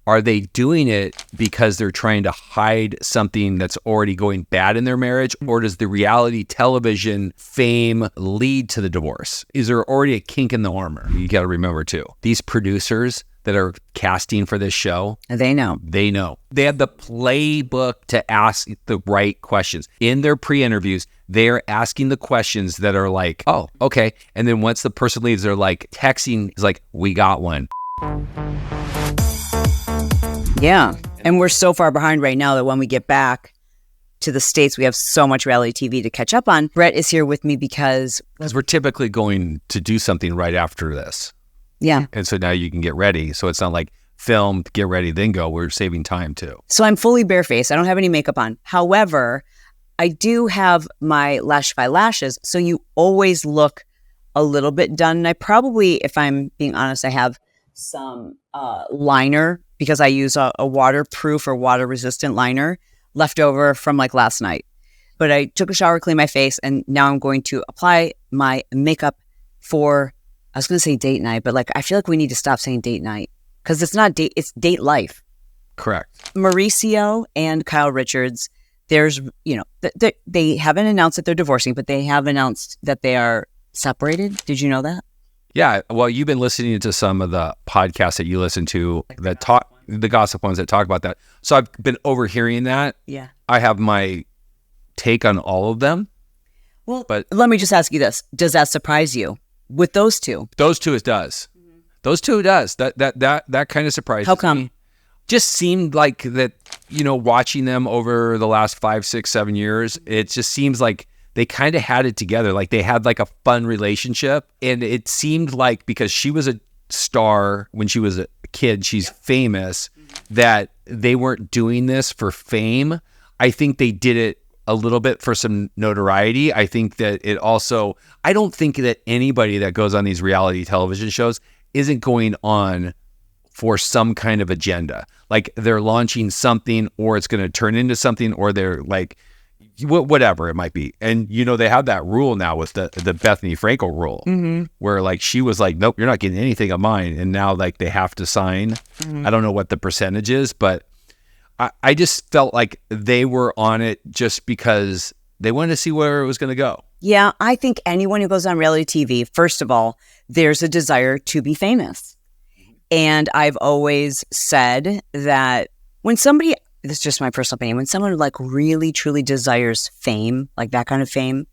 Are they doing it because they're trying to hide something that's already going bad in their marriage? Or does the reality television fame lead to the divorce? Is there already a kink in the armor? You got to remember too, these producers that are casting for this show, they know. They have the playbook to ask the right questions. In their pre-interviews, they're asking the questions that are like, oh, okay. And then once the person leaves, they're like texting, is like, we got one. Yeah. And we're so far behind right now that when we get back to the States, we have so much reality TV to catch up on. Bret is here with me because we're typically going to do something right after this. Yeah. And so now you can get ready. So it's not like film, get ready, then go. We're saving time too. So I'm fully barefaced. I don't have any makeup on. However, I do have my Lashify lashes. So you always look a little bit done. And I probably, if I'm being honest, I have some liner because I use a waterproof or water resistant liner left over from like last night. But I took a shower, cleaned my face, and now I'm going to apply my makeup for, I was going to say date night, but like I feel like we need to stop saying date night because it's not date, it's date life. Correct. Mauricio and Kyle Richards, there's, they haven't announced that they're divorcing, but they have announced that they are separated. Did you know that? Yeah. Well, you've been listening to some of the podcasts that you listen to that talk, the gossip ones that talk about that. So I've been overhearing that. Yeah. I have my take on all of them. Well, but let me just ask you this. Does that surprise you with those two? Those two, it does. Mm-hmm. Those two, it does. That kind of surprises me. How come? Me. Just seemed like that, watching them over the last 5, 6, 7 years, it just seems like they kind of had it together. Like they had like a fun relationship. And it seemed like because she was a star when she was a kid, she's famous, that they weren't doing this for fame. I think they did it a little bit for some notoriety. I think that it also, I don't think that anybody that goes on these reality television shows isn't going on for some kind of agenda. Like they're launching something or it's going to turn into something or they're like, whatever it might be. And, they have that rule now with the Bethenny Frankel rule where like, she was like, nope, you're not getting anything of mine. And now like they have to sign. I don't know what the percentage is, but I just felt like they were on it just because they wanted to see where it was going to go. Yeah, I think anyone who goes on reality TV, first of all, there's a desire to be famous. And I've always said that when somebody, this is just my personal opinion, when someone like really truly desires fame, like that kind of fame,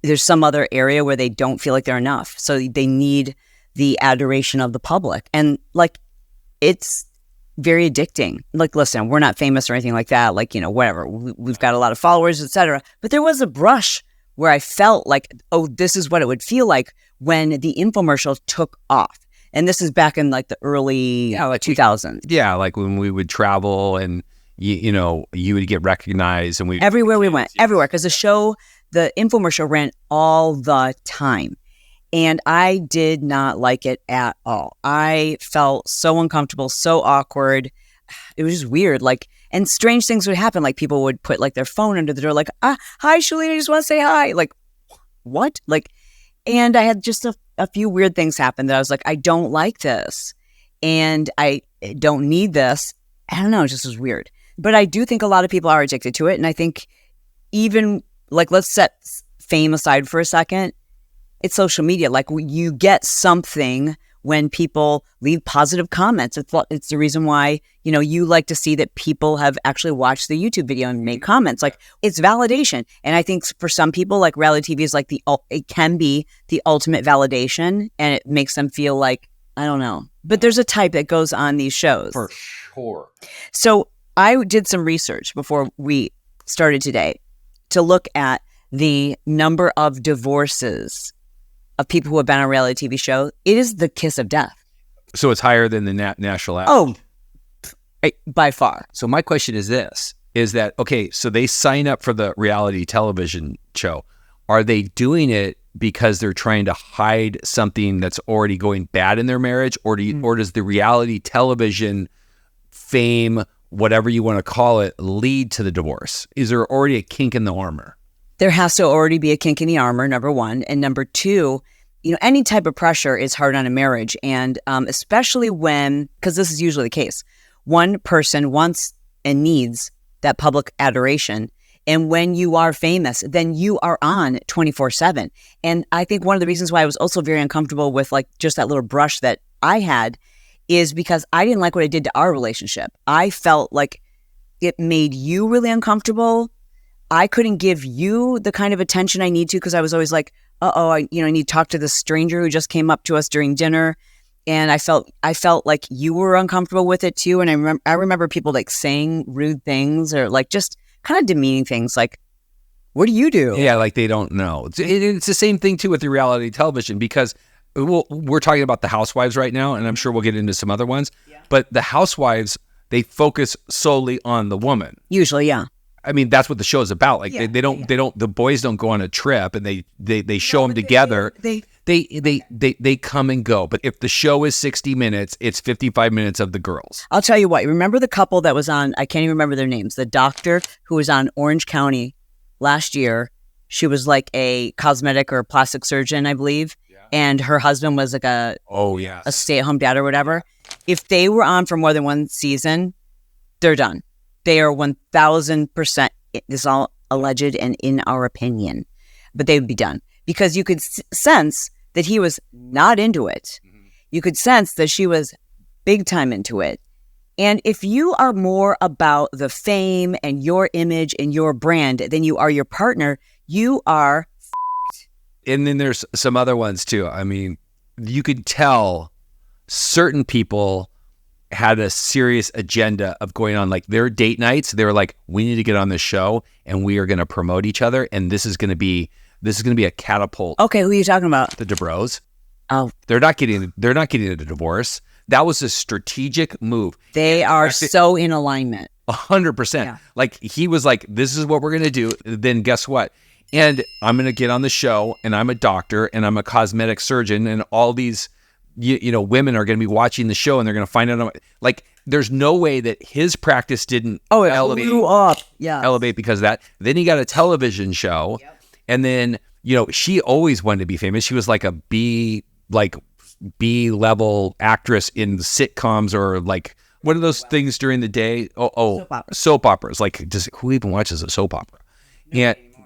there's some other area where they don't feel like they're enough. So they need the adoration of the public. And like, it's very addicting. Like, listen, we're not famous or anything like that. Like, whatever. We've got a lot of followers, etc. But there was a brush where I felt like, oh, this is what it would feel like when the infomercial took off. And this is back in like the early 2000s. Yeah, like when we would travel and, you would get recognized. And everywhere we went, everywhere. Because the infomercial ran all the time. And I did not like it at all. I felt so uncomfortable, so awkward. It was just weird. Like, and strange things would happen. Like people would put like their phone under the door, like, hi, Chalene, I just want to say hi. Like, what? Like, and I had just a few weird things happen that I was like, I don't like this. And I don't need this. I don't know. It just was weird. But I do think a lot of people are addicted to it. And I think even like, let's set fame aside for a second. It's social media. Like you get something when people leave positive comments. It's the reason why, you like to see that people have actually watched the YouTube video and made comments. Like it's validation. And I think for some people, like reality TV is like it can be the ultimate validation and it makes them feel like, I don't know. But there's a type that goes on these shows. For sure. So I did some research before we started today to look at the number of divorces of people who have been on a reality TV show. It is the kiss of death. So it's higher than the national average? Oh, by far. So my question is this, is that, okay, so they sign up for the reality television show. Are they doing it because they're trying to hide something that's already going bad in their marriage? Or does the reality television fame, whatever you want to call it, lead to the divorce? Is there already a kink in the armor? There has to already be a kink in the armor, number one. And number two, any type of pressure is hard on a marriage. And especially because this is usually the case, one person wants and needs that public adoration. And when you are famous, then you are on 24/7. And I think one of the reasons why I was also very uncomfortable with like just that little brush that I had is because I didn't like what it did to our relationship. I felt like it made you really uncomfortable. I couldn't give you the kind of attention I need to because I was always like, I need to talk to this stranger who just came up to us during dinner. And I felt like you were uncomfortable with it too. And I remember people like saying rude things or like just kind of demeaning things like, what do you do? Yeah, like they don't know. It's the same thing too with the reality television because we're talking about the Housewives right now, and I'm sure we'll get into some other ones. Yeah. But the Housewives, they focus solely on the woman. Usually, yeah. I mean, that's what the show is about. Like they don't, the boys don't go on a trip and they show them together. They come and go. But if the show is 60 minutes, it's 55 minutes of the girls. I'll tell you what, remember the couple that was on, I can't even remember their names, the doctor who was on Orange County last year. She was like a cosmetic or plastic surgeon, I believe. Yeah. And her husband was like a stay-at-home dad or whatever. If they were on for more than one season, they're done. They are 1,000%, this is all alleged and in our opinion, but they would be done. Because you could sense that he was not into it. Mm-hmm. You could sense that she was big time into it. And if you are more about the fame and your image and your brand than you are your partner, you are f***ed. And then there's some other ones too. I mean, you could tell certain people had a serious agenda of going on like their date nights. They were like, we need to get on this show and we are going to promote each other. And this is going to be a catapult. Okay. Who are you talking about? The Dubrows. Oh, they're not getting a divorce. That was a strategic move. They are so in alignment. 100%. Yeah. Like he was like, this is what we're going to do. Then guess what? And I'm going to get on the show and I'm a doctor and I'm a cosmetic surgeon and all these women are going to be watching the show and they're going to find out. Like, there's no way that his practice didn't elevate because of that. Then he got a television show, and then she always wanted to be famous. She was like a B level actress in sitcoms or like what are those things during the day? Soap operas. Like, who even watches a soap opera?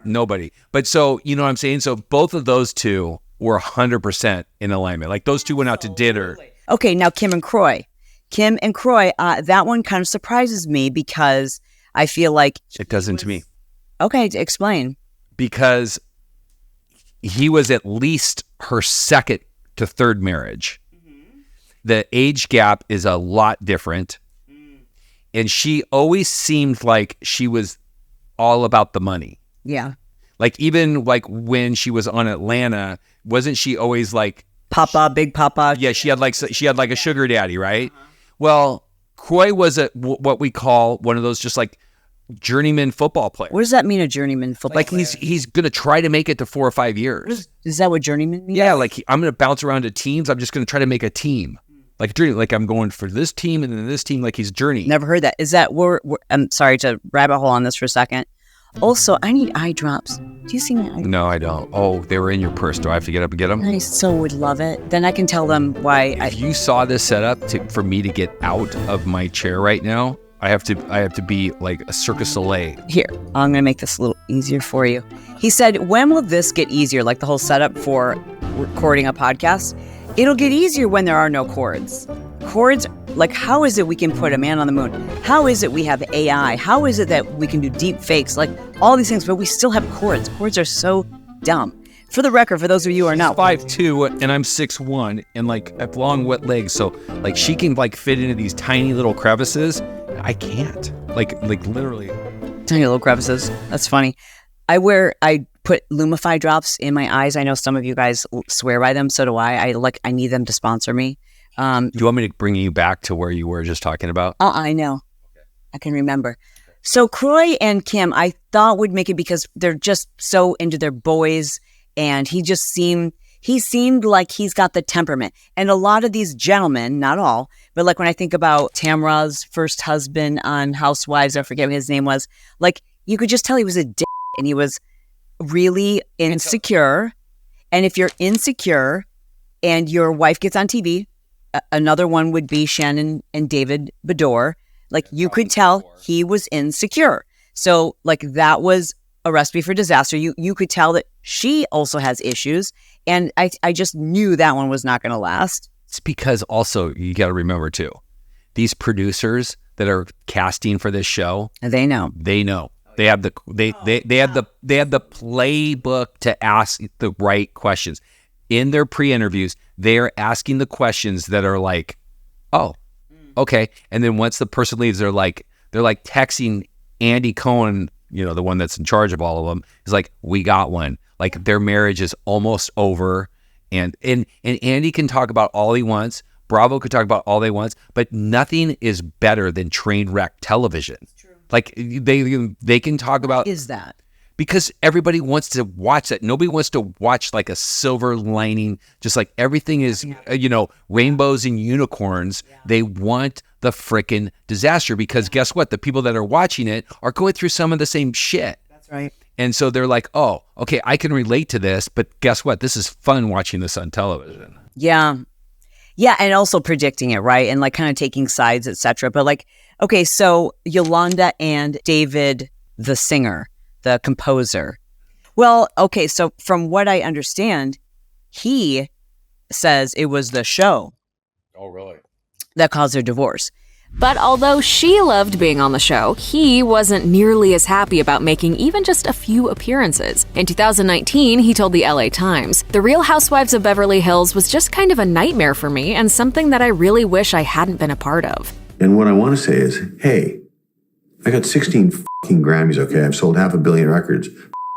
Nobody. But so you know what I'm saying. So both of those two were 100% in alignment. Like those two went out to dinner. Okay, now Kim and Kroy. That one kind of surprises me because I feel like... It doesn't to me. Okay, explain. Because he was at least her second to third marriage. Mm-hmm. The age gap is a lot different. Mm. And she always seemed like she was all about the money. Yeah. Like even like when she was on Atlanta, wasn't she always like Papa, big Papa? Yeah, she had like a sugar daddy, right? Uh-huh. Well, Kroy was what we call one of those just like journeyman football players. What does that mean, a journeyman football player? Like he's gonna try to make it to 4 or 5 years. Is that what journeyman means? Yeah, like I'm gonna bounce around to teams. I'm just gonna try to make a team. Like a journey, like I'm going for this team and then this team. Like he's journey. Never heard that. Is that I'm sorry to rabbit hole on this for a second. Also, I need eye drops. Do you see my eye drops? No, I don't. Oh, they were in your purse. Do I have to get up and get them? I so would love it. Then I can tell them why. If you saw this setup for me to get out of my chair right now, I have to be like a Cirque du Soleil. Here, I'm going to make this a little easier for you. He said, when will this get easier? Like the whole setup for recording a podcast? It'll get easier when there are no cords. Cords, like how is it we can put a man on the moon? How is it we have AI? How is it that we can do deep fakes? Like all these things, but we still have cords. Cords are so dumb. For the record, for those of you who are not 5'2" and I'm 6'1" and like I have long wet legs, so like she can like fit into these tiny little crevices. I can't. Like literally. Tiny little crevices. That's funny. I put Lumify drops in my eyes. I know some of you guys swear by them. So do I. I need them to sponsor me. Do you want me to bring you back to where you were just talking about? I know. Okay. I can remember. Okay. So Kroy and Kim, I thought would make it because they're just so into their boys, and he seemed like he's got the temperament. And a lot of these gentlemen, not all, but like when I think about Tamra's first husband on Housewives, I forget what his name was, like you could just tell he was a dick and he was really insecure. And if you're insecure and your wife gets on TV, another one would be Shannon and David Beador. Like you could tell he was insecure. So like that was a recipe for disaster. You could tell that she also has issues. And I just knew that one was not going to last. It's because also you got to remember too, these producers that are casting for this show, They know. They have the playbook to ask the right questions. In their pre-interviews, they are asking the questions that are like, oh, okay. And then once the person leaves, they're like texting Andy Cohen, the one that's in charge of all of them, is like, we got one. Like their marriage is almost over. And Andy can talk about all he wants. Bravo could talk about all they want, but nothing is better than train wreck television. Like they can talk about. What is that? Because everybody wants to watch that. Nobody wants to watch like a silver lining, just like everything is, rainbows and unicorns. Yeah. They want the frickin' disaster because guess what? The people that are watching it are going through some of the same shit. That's right. And so they're like, oh, okay, I can relate to this, but guess what? This is fun watching this on television. Yeah. Yeah, and also predicting it, right? And like kind of taking sides, etc. But like, okay, so Yolanda and David, the singer, the composer. Well, okay, so from what I understand, he says it was the show. Oh, really? That caused their divorce. But although she loved being on the show, he wasn't nearly as happy about making even just a few appearances. In 2019, he told the LA Times, "The Real Housewives of Beverly Hills was just kind of a nightmare for me and something that I really wish I hadn't been a part of." And what I want to say is, hey, I got 16 fucking Grammys, okay? I've sold 500 million records.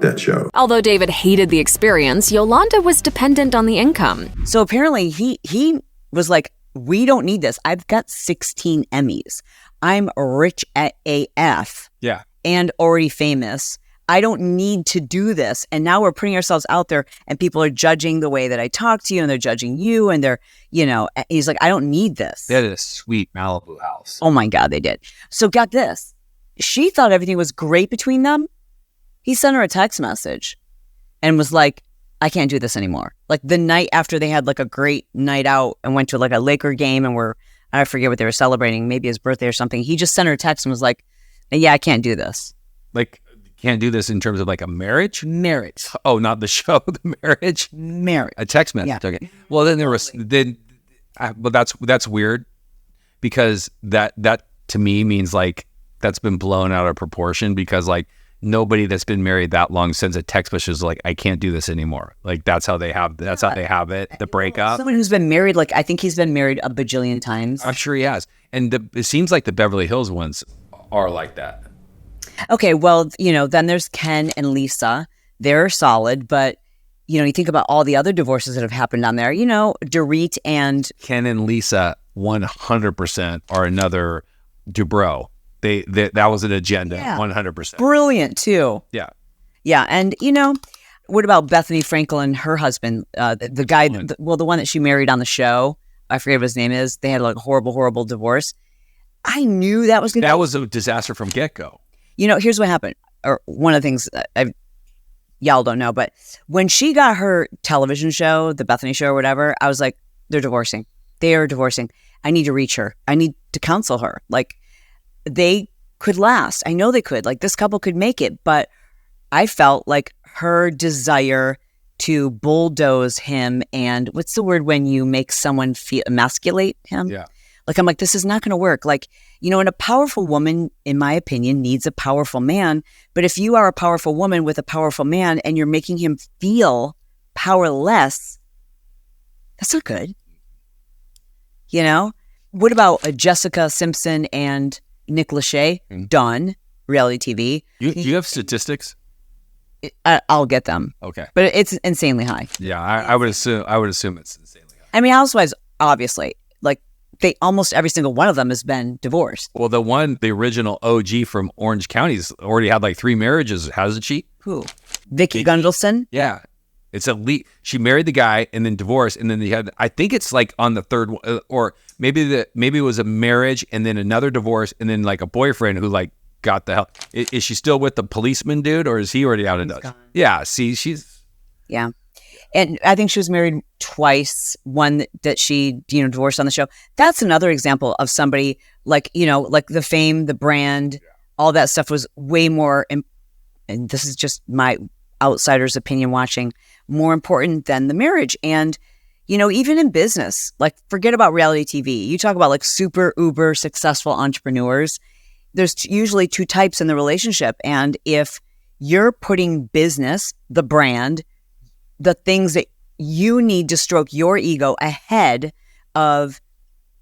That show. Although David hated the experience, Yolanda was dependent on the income. So apparently he was like, we don't need this. I've got 16 Emmys. I'm rich at AF. Yeah. And already famous. I don't need to do this. And now we're putting ourselves out there and people are judging the way that I talk to you and they're judging you and they're, he's like, I don't need this. They had a sweet Malibu house. Oh my God, they did. So got this. She thought everything was great between them. He sent her a text message and was like, I can't do this anymore. Like the night after they had like a great night out and went to like a Laker game and I forget what they were celebrating, maybe his birthday or something. He just sent her a text and was like, yeah, I can't do this. Like, can't do this in terms of like a marriage? Marriage. Oh, not the show, the marriage? Marriage. A text message. Yeah. Okay. Well, then there was, well, that's weird because that to me means like that's been blown out of proportion because like, nobody that's been married that long sends a text message like, I can't do this anymore. Like that's how they have it, the breakup. Someone who's been married, like I think he's been married a bajillion times. I'm sure he has. And it seems like the Beverly Hills ones are like that. Okay, well, then there's Ken and Lisa. They're solid, but you think about all the other divorces that have happened on there. Dorit and Ken and Lisa 100% are another Dubrow. That was an agenda, 100%. Brilliant, too. Yeah. Yeah, and, what about Bethenny Frankel and her husband, the guy, the one that she married on the show? I forget what his name is. They had like a horrible, horrible divorce. I knew that was going to... That was a disaster from get-go. Here's what happened, or one of the things y'all don't know, but when she got her television show, the Bethenny show or whatever, I was like, they're divorcing. They are divorcing. I need to reach her. I need to counsel her. Like, they could last. I know they could. Like this couple could make it, but I felt like her desire to bulldoze him and what's the word when you make someone feel emasculate him? Yeah. Like I'm like, this is not going to work. Like, and a powerful woman, in my opinion, needs a powerful man. But if you are a powerful woman with a powerful man and you're making him feel powerless, that's not good. What about Jessica Simpson and Nick Lachey, Donn, reality TV. Do you have statistics? I'll get them. Okay, but it's insanely high. Yeah, I would assume it's insanely high. I mean, Housewives, obviously, like they almost every single one of them has been divorced. Well, the original OG from Orange County's already had like 3 marriages, hasn't she? Who? Vicki Gunvalson? Yeah. It's she married the guy and then divorced, and then they had, I think it's like on the third one, or maybe it was a marriage and then another divorce and then like a boyfriend who like got the hell. Is she still with the policeman dude or is he already out of Dutch? Yeah, see, yeah. And I think she was married twice, one that she, divorced on the show. That's another example of somebody Like, like the fame, the brand, all that stuff was way more, and this is just my outsider's opinion watching, more important than the marriage. And, even in business, like forget about reality TV. You talk about like super uber successful entrepreneurs. There's usually two types in the relationship. And if you're putting business, the brand, the things that you need to stroke your ego ahead of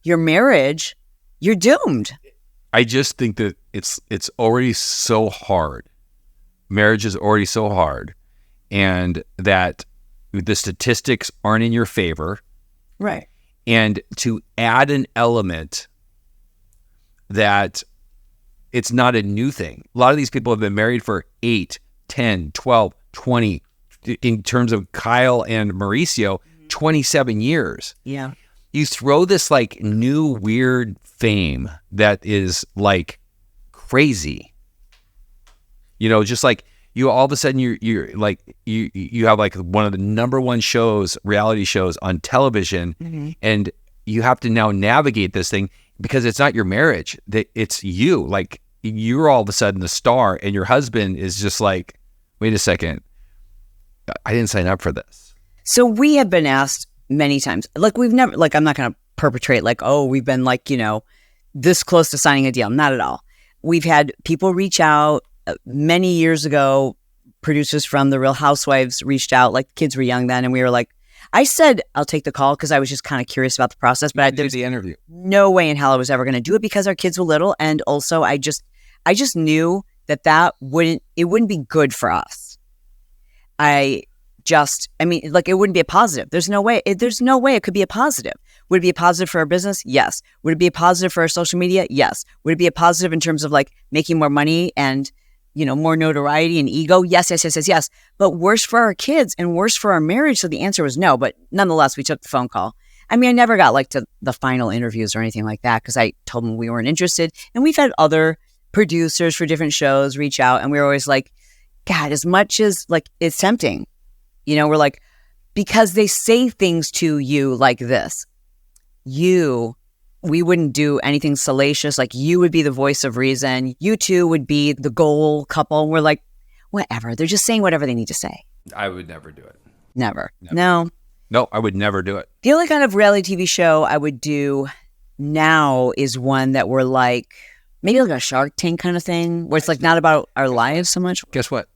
your marriage, you're doomed. I just think that it's already so hard. Marriage is already so hard, and that the statistics aren't in your favor. Right. And to add an element that it's not a new thing. A lot of these people have been married for 8, 10, 12, 20, in terms of Kyle and Mauricio, 27 years. Yeah. You throw this like new weird fame that is like crazy. Just like you all of a sudden you're like you have like one of the number one reality shows on television, and you have to now navigate this thing because it's not your marriage, that it's you. Like you're all of a sudden the star, and your husband is just like, wait a second, I didn't sign up for this. So we have been asked many times, like we've never, like I'm not going to perpetrate like, oh, we've been like, this close to signing a deal. Not at all. We've had people reach out many years ago. Producers from The Real Housewives reached out, like kids were young then. And we were like, I said, I'll take the call because I was just kind of curious about the process, but there was the interview. No way in hell I was ever going to do it because our kids were little. And also I just knew that it wouldn't be good for us. Like it wouldn't be a positive. There's no way it could be a positive. Would it be a positive for our business? Yes. Would it be a positive for our social media? Yes. Would it be a positive in terms of like making more money and, more notoriety and ego? Yes. But worse for our kids and worse for our marriage. So the answer was no, but nonetheless, we took the phone call. I mean, I never got like to the final interviews or anything like that because I told them we weren't interested. And we've had other producers for different shows reach out, and we were always like, God, as much as like it's tempting, we're like, because they say things to you like this, we wouldn't do anything salacious. Like you would be the voice of reason. You two would be the goal couple. And we're like, whatever. They're just saying whatever they need to say. I would never do it. Never. No, I would never do it. The only kind of reality TV show I would do now is one that we're like, maybe like a Shark Tank kind of thing, where it's like not about our lives so much. Guess what?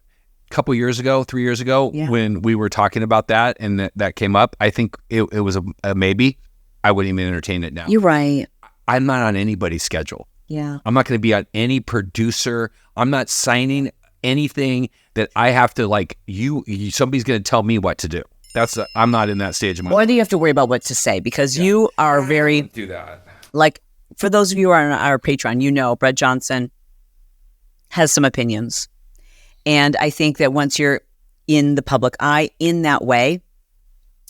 A couple years ago, 3 years ago, when we were talking about that and that came up, I think it was a maybe. I wouldn't even entertain it now. You're right. I'm not on anybody's schedule. Yeah. I'm not going to be on any producer. I'm not signing anything that I have to like, somebody's going to tell me what to do. I'm not in that stage of my life. Or do you have to worry about what to say? Because you are very... do that. Like, for those of you who are on our Patreon, Bret Johnson has some opinions. And I think that once you're in the public eye in that way,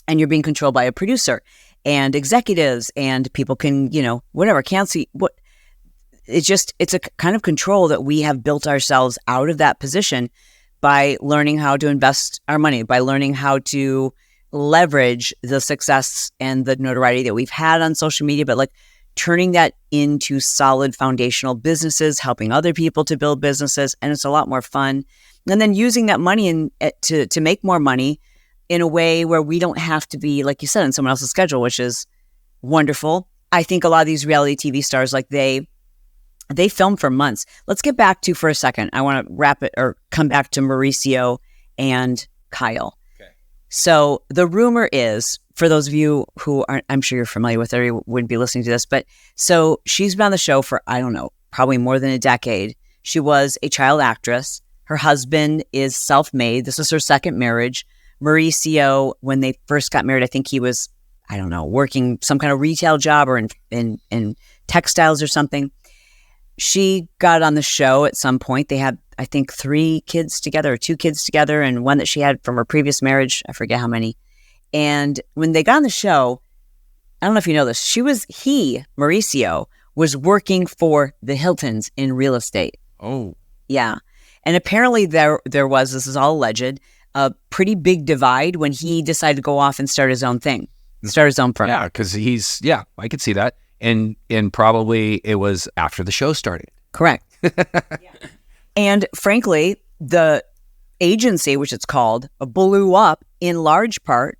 and you're being controlled by a producer and executives, and people can, whatever, can't see what it's a kind of control that we have built ourselves out of that position by learning how to invest our money, by learning how to leverage the success and the notoriety that we've had on social media, but like turning that into solid foundational businesses, helping other people to build businesses. And it's a lot more fun. And then using that money to make more money in a way where we don't have to be, like you said, on someone else's schedule, which is wonderful. I think a lot of these reality TV stars, like they film for months. Let's get back to, for a second, I want to wrap it or come back to Mauricio and Kyle. Okay. So the rumor is, for those of you who aren't, I'm sure you're familiar with her, you wouldn't be listening to this, but so she's been on the show for, I don't know, probably more than a decade. She was a child actress. Her husband is self-made. This is her second marriage. Mauricio, when they first got married, I think he was, I don't know, working some kind of retail job or in textiles or something. She got on the show at some point. They had, I think, 3 kids together or 2 kids together, and one that she had from her previous marriage. I forget how many. And when they got on the show, I don't know if you know this, Mauricio, was working for the Hiltons in real estate. Oh. Yeah. And apparently there was, this is all alleged, a pretty big divide when he decided to go off and start his own thing, start his own firm. Yeah, because I could see that. and probably it was after the show started. Correct. And frankly, the agency, which it's called, blew up in large part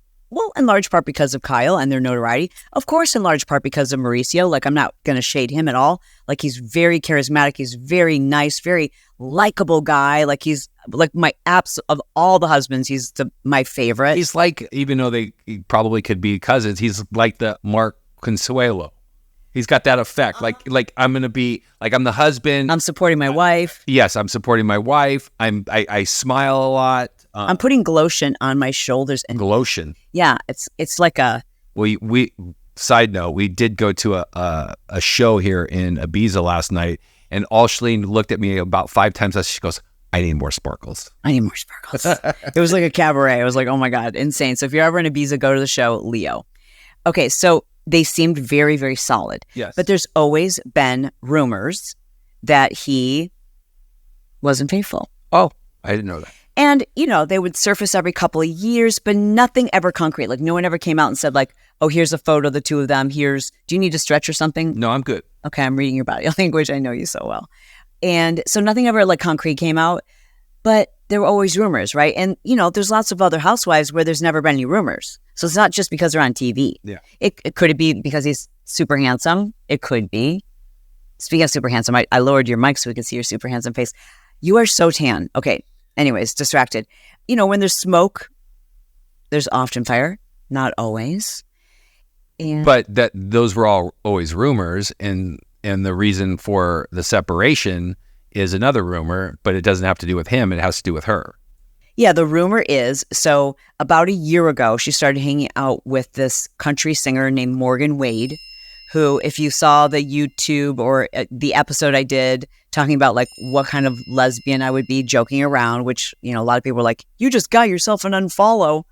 because of Kyle and their notoriety. Of course, in large part because of Mauricio. Like, I'm not going to shade him at all. Like, he's very charismatic. He's very nice, very likable guy. Like, he's like my of all the husbands, he's my favorite. He's like, even though they probably could be cousins, he's like the Mark Consuelo. He's got that effect. Like I'm going to be like, I'm the husband. I'm supporting my wife. Yes, I'm supporting my wife. I smile a lot. I'm putting glotion on my shoulders and glotion. Yeah, it's like a. We side note, we did go to a show here in Ibiza last night, and all Chalene looked at me about 5 times. She goes, "I need more sparkles. I need more sparkles." It was like a cabaret. I was like, "Oh my god, insane!" So if you're ever in Ibiza, go to the show, Leo. Okay, so they seemed very, very solid. Yes, but there's always been rumors that he wasn't faithful. Oh, I didn't know that. And, they would surface every couple of years, but nothing ever concrete. Like, no one ever came out and said, like, oh, here's a photo of the two of them. Do you need to stretch or something? No, I'm good. Okay, I'm reading your body language. I know you so well. And so nothing ever, like, concrete came out, but there were always rumors, right? And, there's lots of other housewives where there's never been any rumors. So it's not just because they're on TV. Yeah. It could be because he's super handsome. It could be. Speaking of super handsome, I lowered your mic so we could see your super handsome face. You are so tan. Okay. Anyways, distracted. When there's smoke, there's often fire. Not always. But those were all always rumors, and the reason for the separation is another rumor, but it doesn't have to do with him. It has to do with her. Yeah, the rumor is, so about a year ago, she started hanging out with this country singer named Morgan Wade, who, if you saw the YouTube or the episode I did talking about like what kind of lesbian I would be, joking around, which, a lot of people were like, you just got yourself an unfollow.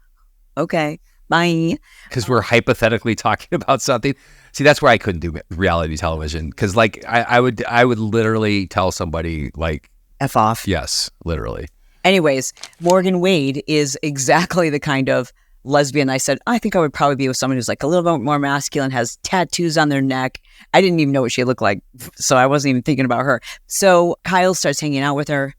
Okay, bye. Because we're hypothetically talking about something. See, that's where I couldn't do reality television. Because like I would literally tell somebody like, F off. Yes, literally. Anyways, Morgan Wade is exactly the kind of lesbian I said, I think I would probably be with someone who's like a little bit more masculine, has tattoos on their neck. I didn't even know what she looked like, so I wasn't even thinking about her. So Kyle starts hanging out with her.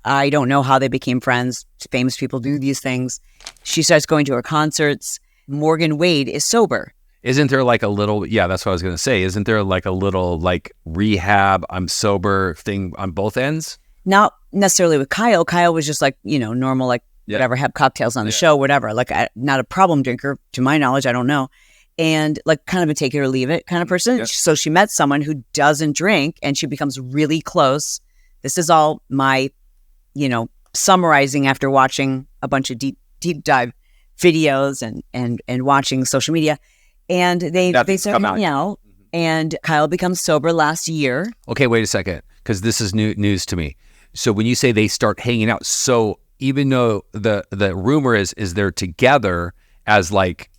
I don't know how they became friends. Famous people do these things. She starts going to her concerts. Morgan Wade is sober. Isn't there like a little, that's what I was going to say. Isn't there like a little like rehab, I'm sober thing on both ends? Not necessarily with Kyle. Kyle was just like, normal, like whatever, have cocktails on the show, whatever. Like, not a problem drinker, to my knowledge, I don't know. And like kind of a take it or leave it kind of person. Yes. So she met someone who doesn't drink and she becomes really close. This is all my, summarizing after watching a bunch of deep dive videos and watching social media. And they start hanging out, and Kyle becomes sober last year. Okay, wait a second, because this is news to me. So when you say they start hanging out, so even though the rumor is they're together as like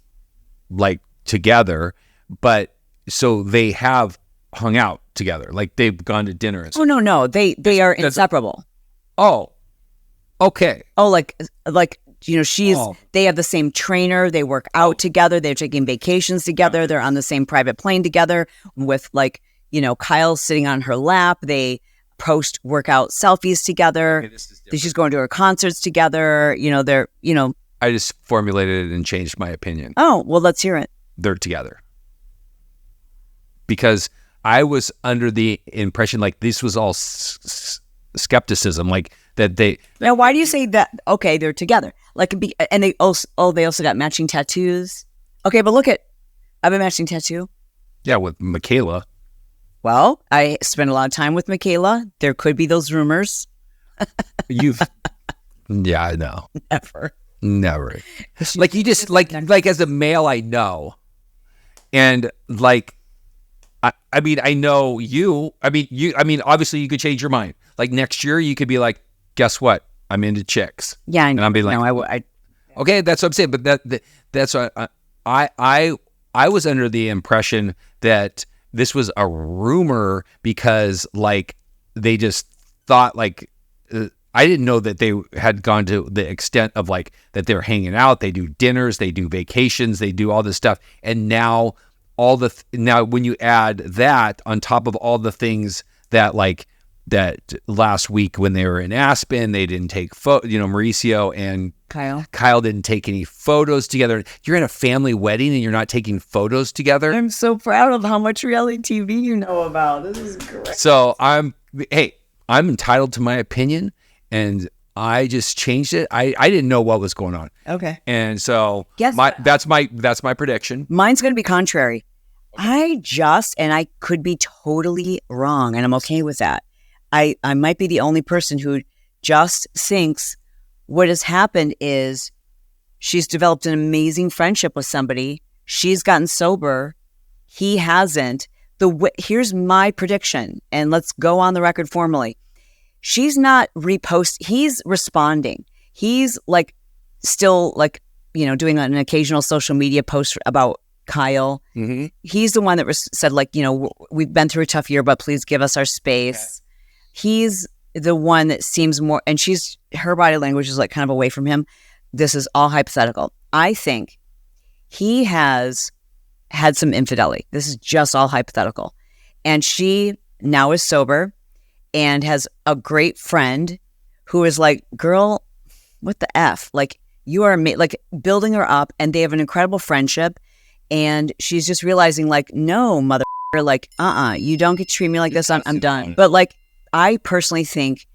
together, but so they have hung out together, like they've gone to dinner and stuff. Oh no, they are inseparable. Oh, okay. Oh, like they have the same trainer, they work out together, they're taking vacations together, they're on the same private plane together with like, Kyle sitting on her lap, they post workout selfies together. Okay, she's going to her concerts together. I just formulated it and changed my opinion. Oh, well, let's hear it. They're together. Because I was under the impression like this was all skepticism, like that they. Now, why do you say that? Okay, they're together. Like, and they also got matching tattoos. Okay, but look at, I have a matching tattoo. Yeah, with Michaela. Well, I spent a lot of time with Michaela. There could be those rumors. Yeah, I know. Never. Like you just like as a male, I know, and like, I mean, I know you. I mean, obviously, you could change your mind. Like next year, you could be like, guess what? I'm into chicks. Yeah, and I'm being like, no, I okay, that's what I'm saying. But that's what I was under the impression that this was a rumor because like they just thought like I didn't know that they had gone to the extent of like that they're hanging out, they do dinners, they do vacations, they do all this stuff, and now all the now when you add that on top of all the things that like that last week when they were in Aspen, they didn't take Mauricio and Kyle didn't take any photos together. You're in a family wedding and you're not taking photos together. I'm so proud of how much reality TV you know about. This is great. So I'm entitled to my opinion, and I just changed it. I didn't know what was going on. Okay. And so that's my prediction. Mine's going to be contrary. I could be totally wrong, and I'm okay with that. I might be the only person who just thinks what has happened is she's developed an amazing friendship with somebody. She's gotten sober. He hasn't. Here's my prediction, and let's go on the record formally. She's not he's responding. He's like still like, doing an occasional social media post about Kyle. Mm-hmm. He's the one that said like, we've been through a tough year, but please give us our space. Okay. He's the one that seems more, and her body language is like kind of away from him. This is all hypothetical. I think he has had some infidelity. This is just all hypothetical. And she now is sober and has a great friend who is like, girl, what the F? Like, you are like building her up, and they have an incredible friendship. And she's just realizing like, no, mother, like, you don't get to treat me like this. I'm done. But like, I personally think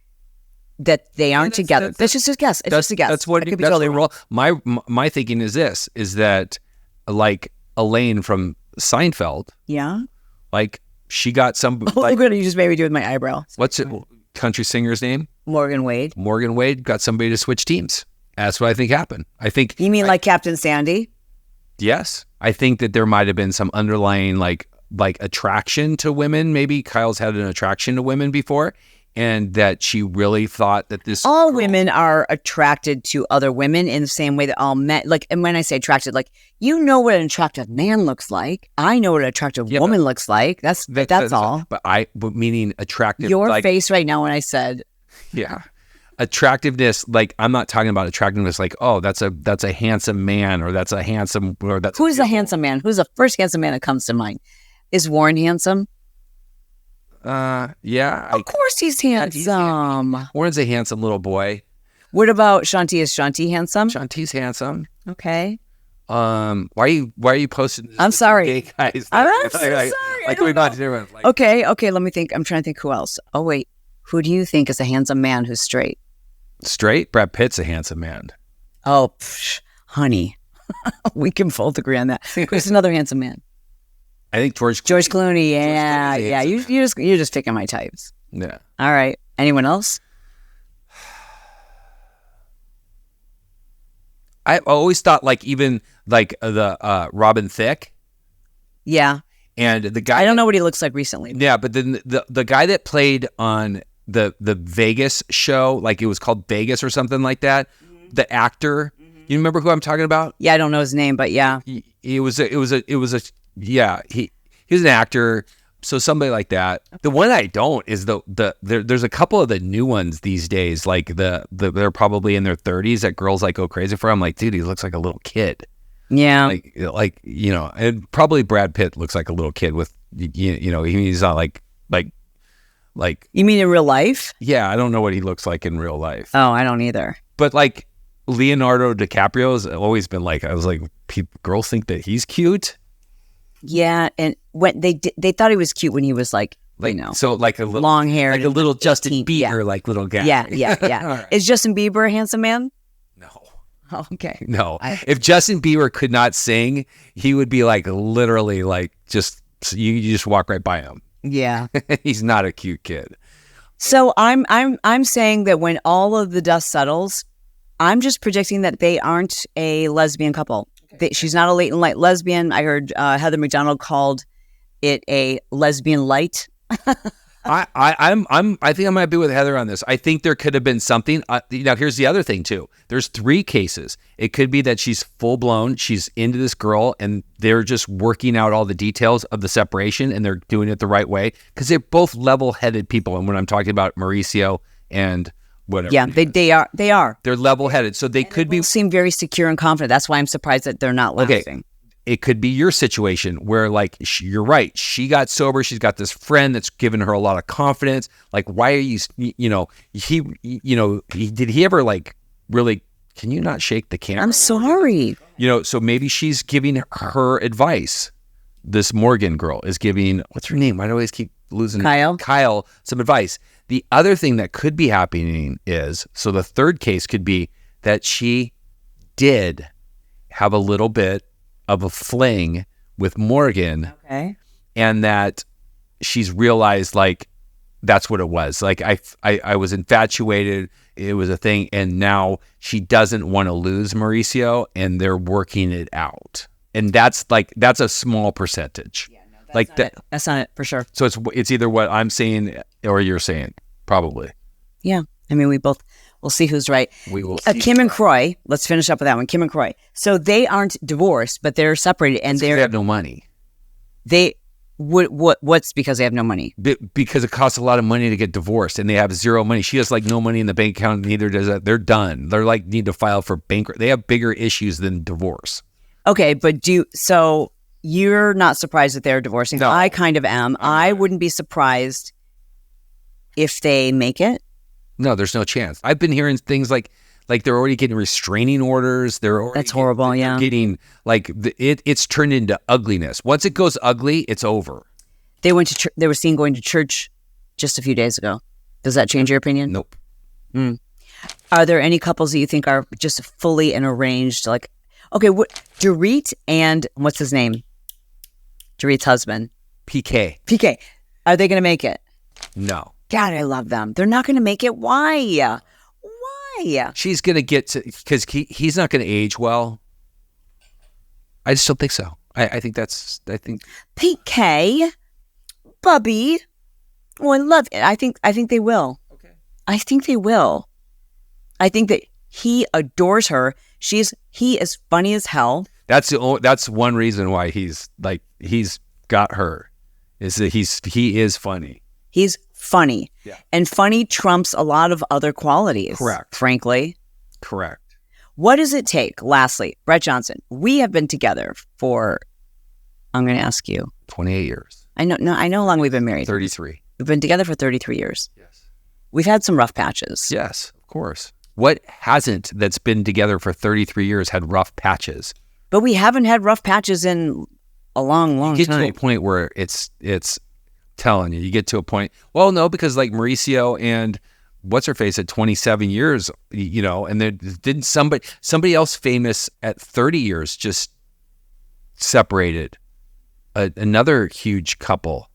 that they aren't together. That's just a guess. It's just a guess. That's what it could be totally wrong. My thinking is this: is that like Elaine from Seinfeld? Yeah. Like she got some. Look what you just made me do with my eyebrow. What's it? Country singer's name? Morgan Wade. Morgan Wade got somebody to switch teams. That's what I think happened. I think. You mean like Captain Sandy? Yes, I think that there might have been some underlying like attraction to women. Maybe Kyle's had an attraction to women before, and that she really thought that all women are attracted to other women in the same way that all men, like, and when I say attracted, like, what an attractive man looks like. I know what an attractive woman looks like. That's all. But meaning attractive. Your face right now when I said, yeah, attractiveness. Like, I'm not talking about attractiveness. Like, oh, that's a handsome man, or that's a handsome, or that's who's a handsome man? Who's the first handsome man that comes to mind? Is Warren handsome? Yeah. Of course he's handsome. Warren's a handsome little boy. What about Shanti? Is Shanti handsome? Shanti's handsome. Okay. Why are you posting this? I'm sorry. Gay guys? I'm so sorry. Like we're not doing. Like, okay. Let me think. I'm trying to think who else. Oh wait, who do you think is a handsome man who's straight? Straight? Brad Pitt's a handsome man. Oh, honey, we can both agree on that. Who's another handsome man? I think George Clooney. Yeah. You're just picking my types. Yeah. All right. Anyone else? I always thought like even like the Robin Thicke. Yeah. And the guy, I don't know what he looks like recently. Yeah, but then the guy that played on the Vegas show, like it was called Vegas or something like that. Mm-hmm. The actor, you remember who I'm talking about? Yeah, I don't know his name, but yeah, he was an actor. So somebody like that. The one I don't is there's a couple of the new ones these days. Like they're probably in their 30s that girls like go crazy for. I'm like, dude, he looks like a little kid. Yeah. Like and probably Brad Pitt looks like a little kid with, he's not like. You mean in real life? Yeah, I don't know what he looks like in real life. Oh, I don't either. But like Leonardo DiCaprio has always been like, I was like, girls think that he's cute. Yeah, and when they thought he was cute when he was like so like a little long hair, like a little Justin Bieber, like little guy. Yeah. Right. Is Justin Bieber a handsome man? No. Oh, okay. No. If Justin Bieber could not sing, he would be like literally like just you just walk right by him. Yeah. He's not a cute kid. So I'm saying that when all of the dust settles, I'm just predicting that they aren't a lesbian couple. She's not a latent light lesbian. I heard Heather McDonald called it a lesbian light. I think I might be with Heather on this. I think there could have been something. Now here's the other thing too. There's 3 cases. It could be that she's full blown. She's into this girl, and they're just working out all the details of the separation, and they're doing it the right way because they're both level-headed people. And when I'm talking about Mauricio and whatever, yeah, they are. They're level-headed, so they could be seem very secure and confident. That's why I'm surprised that they're not laughing. it could be your situation where like you're right. She got sober. She's got this friend that's given her a lot of confidence. Like, why are you? Did he ever like really? Can you not shake the camera? I'm sorry. So maybe she's giving her advice. This Morgan girl is giving, what's her name? Why do I always keep losing Kyle some advice. The other thing that could be happening is, so the third case could be that she did have a little bit of a fling with Morgan. Okay. And that she's realized like that's what it was. Like I was infatuated. It was a thing. And now she doesn't want to lose Mauricio and they're working it out. And that's a small percentage. Yeah, no, that's not it for sure. So it's either what I'm saying or you're saying, probably. Yeah. I mean, we'll see who's right. We will see. Kim and Kroy, let's finish up with that one. Kim and Kroy. So they aren't divorced, but they're separated and they have no money. What's because they have no money? Because it costs a lot of money to get divorced and they have zero money. She has like no money in the bank account. Neither does that. They're done. They're like need to file for bankruptcy. They have bigger issues than divorce. Okay, but so you're not surprised that they're divorcing? No. I kind of am. I wouldn't be surprised if they make it. No, there's no chance. I've been hearing things like they're already getting restraining orders. That's horrible. They're getting like it's turned into ugliness. Once it goes ugly, it's over. They went to they were seen going to church just a few days ago. Does that change your opinion? Nope. Are there any couples that you think are just fully and arranged? Like, okay, Dorit and what's his name? Dorit's husband. PK. PK. Are they going to make it? No. God, I love them. They're not going to make it. Why? She's going to get to, because he's not going to age well. I just don't think so. I think PK, Bubby. Oh, I love it. I think they will. Okay. I think they will. I think that he adores her. He is funny as hell. That's one reason why he's got her, is that he is funny. He's funny. Yeah. And funny trumps a lot of other qualities. Correct. Frankly. Correct. What does it take? Lastly, Bret Johnson, we have been together for, I'm going to ask you. 28 years. I know how long we've been married. 33. We've been together for 33 years. Yes. We've had some rough patches. Yes, of course. What hasn't that's been together for 33 years had rough patches? But we haven't had rough patches in a long time. You get to a point where it's telling you get to a point. Well, no, because like Mauricio and what's her face at 27 years, and then didn't somebody else famous at 30 years just separated another huge couple.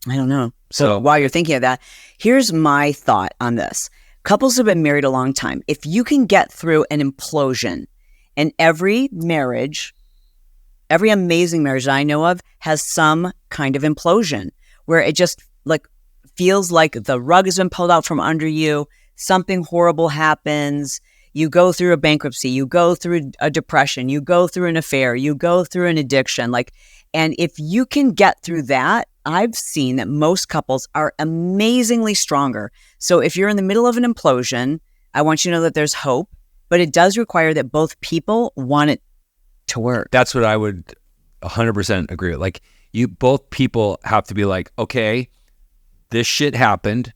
I don't know. So while you're thinking of that, here's my thought on this. Couples have been married a long time. If you can get through an implosion, and every amazing marriage that I know of has some kind of implosion where it just like feels like the rug has been pulled out from under you. Something horrible happens. You go through a bankruptcy. You go through a depression. You go through an affair. You go through an addiction. And if you can get through that, I've seen that most couples are amazingly stronger. So if you're in the middle of an implosion, I want you to know that there's hope, but it does require that both people want it to work. That's what I would 100% agree with. Like both people have to be like, okay, this shit happened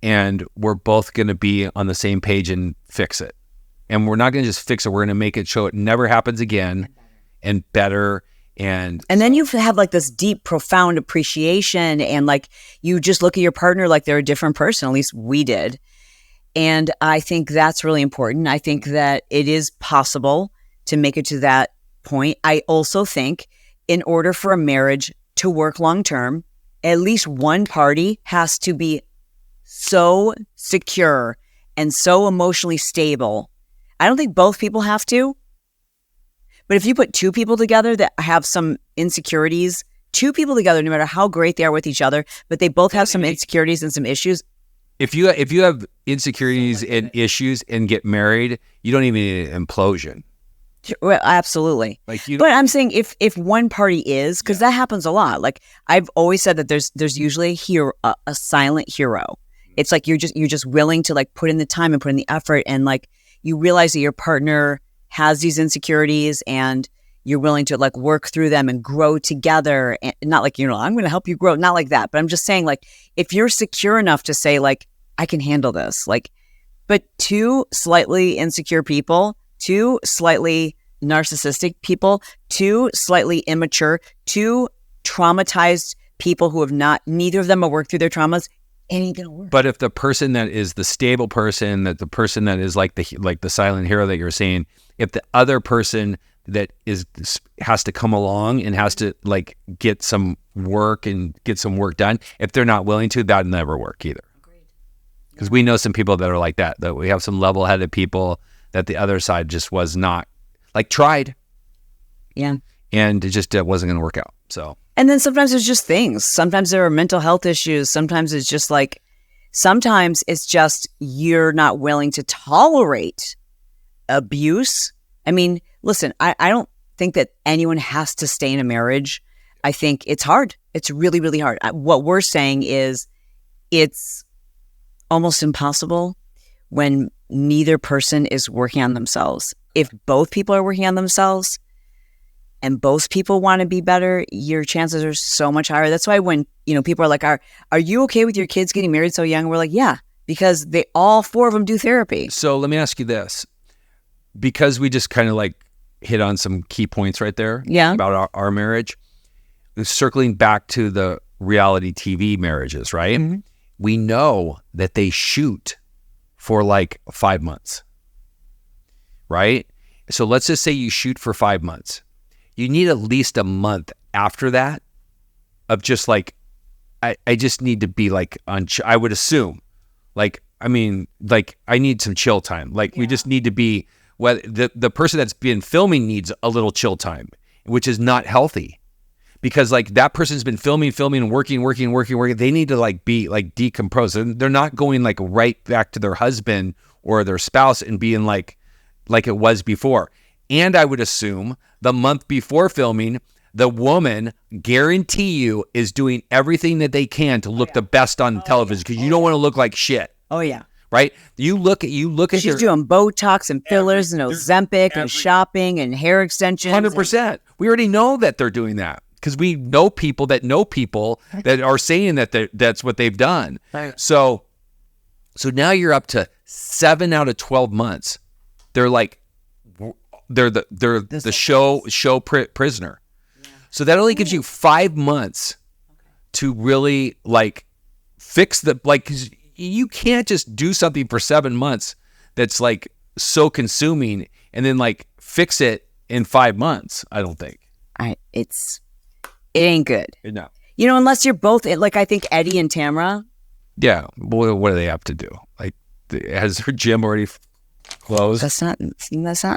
and we're both going to be on the same page and fix it. And we're not going to just fix it. We're going to make it so it never happens again and better. And then you have like this deep, profound appreciation and like you just look at your partner like they're a different person. At least we did. And I think that's really important. I think that it is possible to make it to that point. I also think in order for a marriage to work long term, at least one party has to be so secure and so emotionally stable. I don't think both people have to. But if you put two people together that have some insecurities, two people together, no matter how great they are with each other, but they both have some insecurities and some issues. If you have insecurities and issues and get married, you don't even need an implosion. Well, absolutely. But I'm saying if one party is, because that happens a lot. Like I've always said that there's usually a silent hero. It's like you're just willing to like put in the time and put in the effort, and like you realize that your partner has these insecurities, and you're willing to like work through them and grow together. And not like, I'm going to help you grow. Not like that. But I'm just saying, like, if you're secure enough to say, like, I can handle this, like, but two slightly insecure people, two slightly narcissistic people, two slightly immature, two traumatized people who have neither of them have worked through their traumas, it ain't gonna work. But if the person that is the stable person, that the person that is like the silent hero that you're saying, if the other person that has to come along and has to like get some work done, if they're not willing to, that'll never work either. Because we know some people that are like that we have some level-headed people that the other side just was not, like, tried. Yeah. And it wasn't going to work out. So. And then sometimes it's just things. Sometimes there are mental health issues. Sometimes it's just you're not willing to tolerate abuse. I mean, listen, I don't think that anyone has to stay in a marriage. I think it's hard. It's really, really hard. What we're saying is it's almost impossible when neither person is working on themselves. If both people are working on themselves and both people want to be better, your chances are so much higher. That's why when, people are like, are you okay with your kids getting married so young? We're like, yeah, because all four of them do therapy. So let me ask you this, because we just kind of like hit on some key points right there about our marriage, circling back to the reality TV marriages, right? Mm-hmm. We know that they shoot for like 5 months, right? So let's just say you shoot for 5 months. You need at least a month after that of just like, I just need to be like I would assume, like, I mean, like I need some chill time. Like we just need to be, the person that's been filming needs a little chill time, which is not healthy. Because like that person's been filming and working. They need to like be like decomposed. And they're not going like right back to their husband or their spouse and being like it was before. And I would assume the month before filming, the woman, guarantee you, is doing everything that they can to look the best on television, because you don't want to look like shit. Oh yeah. Right? You look at She's doing Botox and fillers and Ozempic and shopping and hair extensions. 100%. We already know that they're doing that. Because we know people that are saying that that's what they've done. Right. So now you're up to 7 out of 12 months. They're like, they're the show prisoner. Yeah. So that only gives you 5 months to really like fix because you can't just do something for 7 months that's like so consuming and then like fix it in 5 months. I don't think. It ain't good. No. Unless you're both, like I think Eddie and Tamra. Yeah. Well, what do they have to do? Like, has her gym already closed? That's not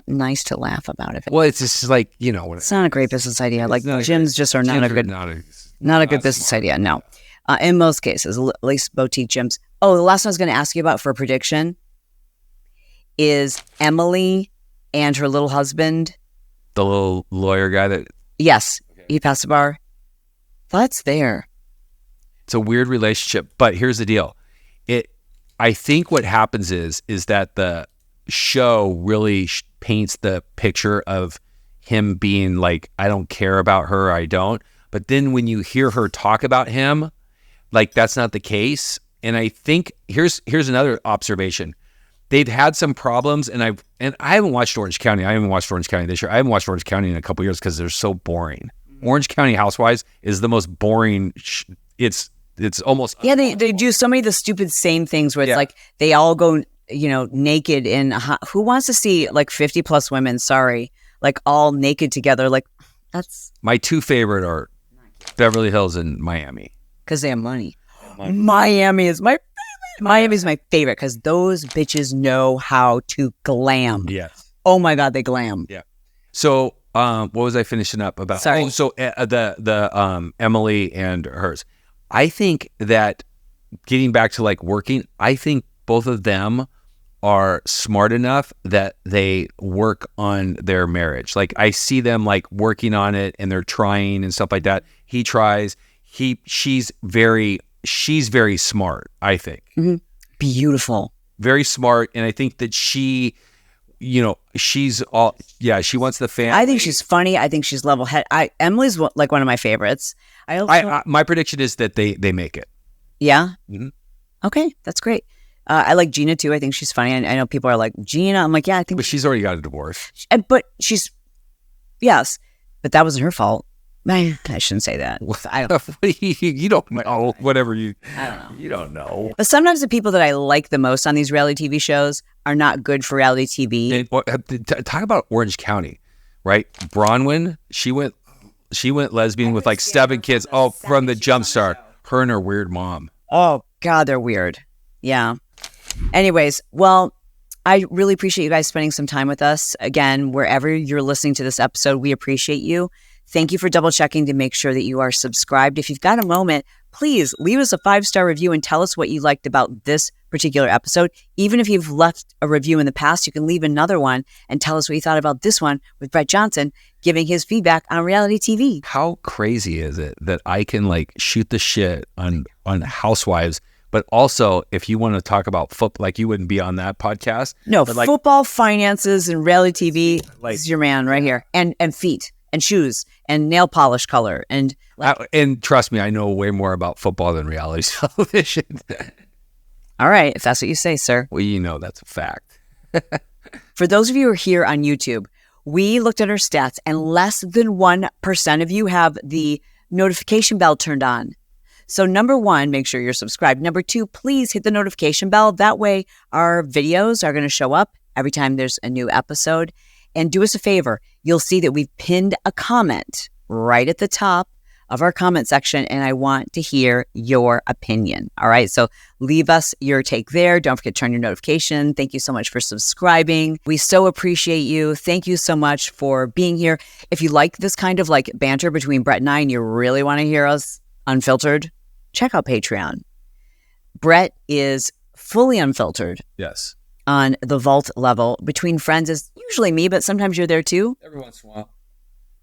nice to laugh about. Well, it's just like, it's not a great business idea. Like gyms just are not a good business idea. No. In most cases, at least boutique gyms. Oh, the last one I was going to ask you about for a prediction is Emily and her little husband. The little lawyer guy that. Yes. Okay. He passed the bar. That's there. It's a weird relationship, but here's the deal. I think what happens is that the show really paints the picture of him being like, I don't care about her, I don't. But then when you hear her talk about him, like that's not the case. And I think here's another observation. They've had some problems, and I haven't watched Orange County. I haven't watched Orange County this year. I haven't watched Orange County in a couple of years because they're so boring. Orange County Housewives is the most boring. It's almost they do so many of the stupid same things where it's like they all go naked in who wants to see like 50 plus women? Sorry, like all naked together. Like that's my two favorite are Beverly Hills and Miami because they have money. Miami is my favorite. Miami is my favorite because those bitches know how to glam. Yes. Oh my God, they glam. Yeah. So. What was I finishing up about? Sorry. The Emily and hers. I think that getting back to like working, I think both of them are smart enough that they work on their marriage. Like I see them like working on it and they're trying and stuff like that. He tries. She's very smart, I think. Mm-hmm. Beautiful. Very smart. And I think that she she's all, she wants the family. I think she's funny. I think she's level-headed. Emily's like one of my favorites. My prediction is that they make it. Yeah? Mm-hmm. Okay, that's great. I like Gina too. I think she's funny. I know people are like, Gina? I'm like, yeah, I think. But she's already got a divorce. But yes, but that wasn't her fault. I shouldn't say that. You don't know. Whatever you. I don't know. You don't know. But sometimes the people that I like the most on these reality TV shows are not good for reality TV. Talk about Orange County, right? Bronwyn, she went lesbian with like 7 kids. Oh, from the jump start. Her and her weird mom. Oh, God, they're weird. Yeah. Anyways, well, I really appreciate you guys spending some time with us. Again, wherever you're listening to this episode, we appreciate you. Thank you for double checking to make sure that you are subscribed. If you've got a moment, please leave us a 5-star review and tell us what you liked about this particular episode. Even if you've left a review in the past, you can leave another one and tell us what you thought about this one with Bret Johnson giving his feedback on reality TV. How crazy is it that I can like shoot the shit on Housewives, but also if you want to talk about football, like you wouldn't be on that podcast. No, but like, football, finances, and reality TV. This is your man right here. And feet and shoes and nail polish color. And trust me, I know way more about football than reality television. All right, if that's what you say, sir. Well, that's a fact. For those of you who are here on YouTube, we looked at our stats and less than 1% of you have the notification bell turned on. So number 1, make sure you're subscribed. Number 2, please hit the notification bell. That way our videos are going to show up every time there's a new episode. And do us a favor. You'll see that we've pinned a comment right at the top of our comment section, and I want to hear your opinion. All right, so leave us your take there. Don't forget to turn your notification. Thank you so much for subscribing. We so appreciate you. Thank you so much for being here. If you like this kind of like banter between Bret and I, and you really want to hear us unfiltered, check out Patreon. Bret is fully unfiltered. Yes. On the vault level. Between friends is usually me, but sometimes you're there too. Every once in a while.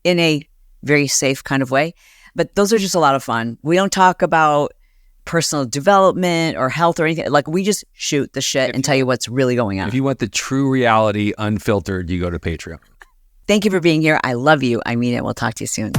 In a very safe kind of way. But those are just a lot of fun. We don't talk about personal development or health or anything. Like, we just shoot the shit and tell you what's really going on. If you want the true reality unfiltered, you go to Patreon. Thank you for being here. I love you. I mean it. We'll talk to you soon.